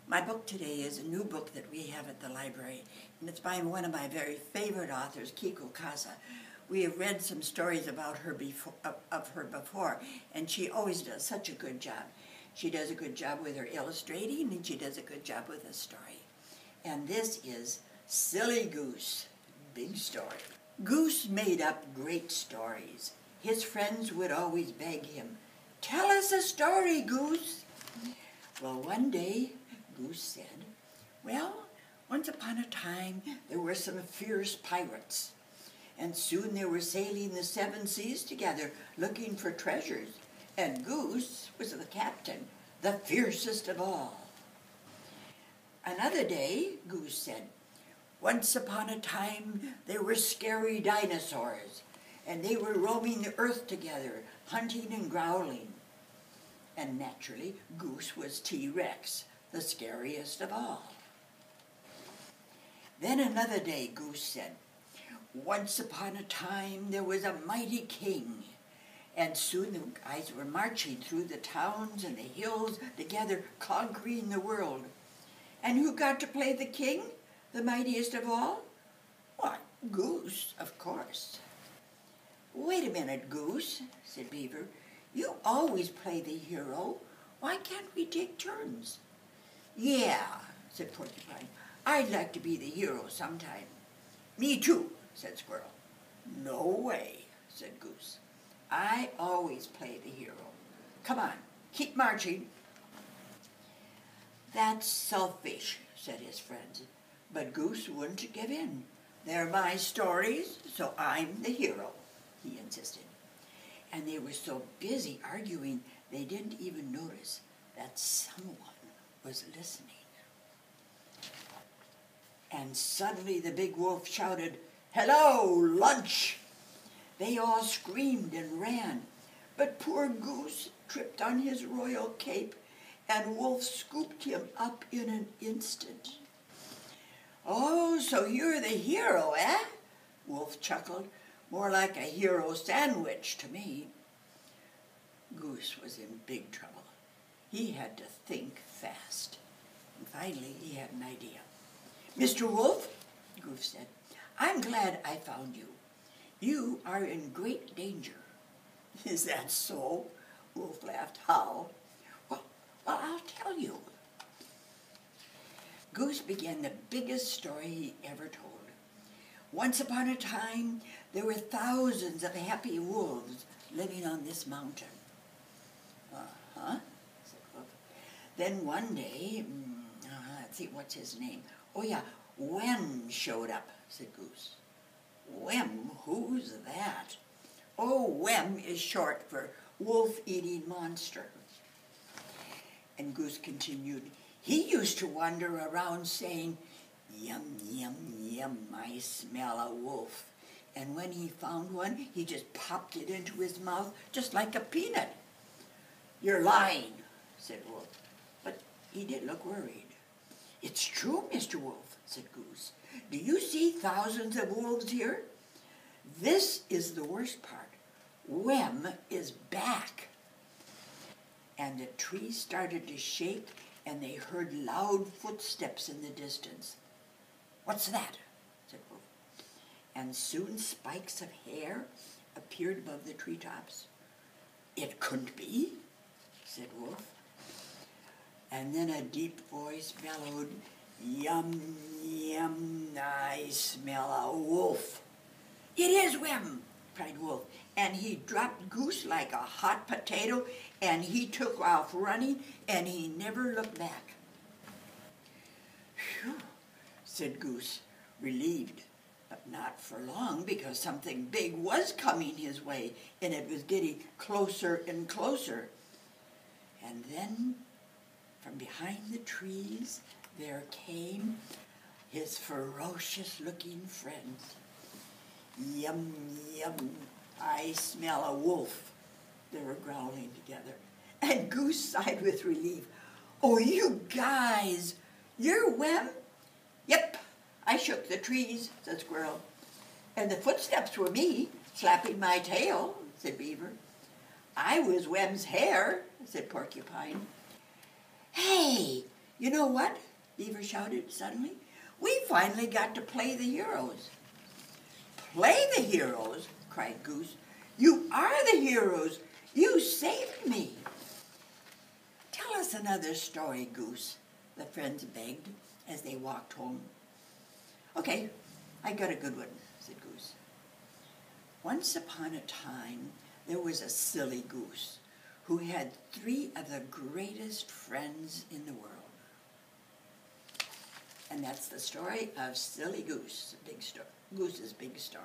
My book today is a new book that we have at the library, and it's by one of my very favorite authors, Keiko, Kasza. We have read some stories about her before, and she always does such a good job. She does a good job with her illustrating, and she does a good job with the story. And this is Silly Goose, big story. Goose made up great stories. His friends would always beg him, "Tell us a story, Goose." Well, one day, Goose said, "Well, once upon a time, there were some fierce pirates, and soon they were sailing the 7 seas together, looking for treasures, and Goose was the captain, the fiercest of all." Another day, Goose said, "Once upon a time, there were scary dinosaurs, and they were roaming the earth together, hunting and growling." And naturally, Goose was T-Rex, the scariest of all. Then another day, Goose said, "Once upon a time there was a mighty king, and soon the guys were marching through the towns and the hills together, conquering the world. And who got to play the king, the mightiest of all? Why, Goose, of course." "Wait a minute, Goose," said Beaver. "You always play the hero. Why can't we take turns?" "Yeah," said Porcupine. "I'd like to be the hero sometime." "Me too," said Squirrel. "No way," said Goose. "I always play the hero. Come on, keep marching." "That's selfish," said his friends. But Goose wouldn't give in. "They're my stories, so I'm the hero," he insisted. And they were so busy arguing, they didn't even notice that someone was listening. And suddenly the big wolf shouted, "Hello, lunch!" They all screamed and ran, but poor Goose tripped on his royal cape, and Wolf scooped him up in an instant. "Oh, so you're the hero, eh?" Wolf chuckled. "More like a hero sandwich to me." Goose was in big trouble. He had to think fast. And finally he had an idea. "Mr. Wolf," Goose said, "I'm glad I found you. You are in great danger." "Is that so?" Wolf laughed. "How?" Well, I'll tell you." Goose began the biggest story he ever told. "Once upon a time, there were thousands of happy wolves living on this mountain." "Uh-huh," said Wolf. "Then one day, let's see, what's his name? Oh yeah, Wem showed up," said Goose. "Wem? Who's that?" "Oh, Wem is short for wolf-eating monster." And Goose continued, "He used to wander around saying, 'Yum, yum, yum, I smell a wolf.' And when he found one, he just popped it into his mouth just like a peanut." "You're lying," said Wolf. But he did look worried. "It's true, Mr. Wolf," said Goose. "Do you see thousands of wolves here? This is the worst part. Wem is back." And the tree started to shake, and they heard loud footsteps in the distance. "What's that?" said Wolf. And soon spikes of hair appeared above the treetops. "It couldn't be," said Wolf. And then a deep voice bellowed, "Yum, yum, I smell a wolf." "It is Wem," cried Wolf, and he dropped Goose like a hot potato, and he took off running, and he never looked back. "Phew," said Goose, relieved, but not for long, because something big was coming his way, and it was getting closer and closer. And then, from behind the trees, there came his ferocious-looking friends. "Yum, yum, I smell a wolf," they were growling together. And Goose sighed with relief. "Oh, you guys, you're Wem?" "Yep, I shook the trees," said Squirrel. "And the footsteps were me, slapping my tail," said Beaver. "I was Wem's hair," said Porcupine. "Hey, You know what? Beaver shouted suddenly. We finally got to play the heroes. Play the heroes? Cried Goose. You are the heroes. You saved me. Tell us another story, Goose, the friends begged as they walked home. Okay, I got a good one, said Goose. Once upon a time, there was a silly goose who had 3 of the greatest friends in the world. And that's the story of Silly Goose, Goose's big story.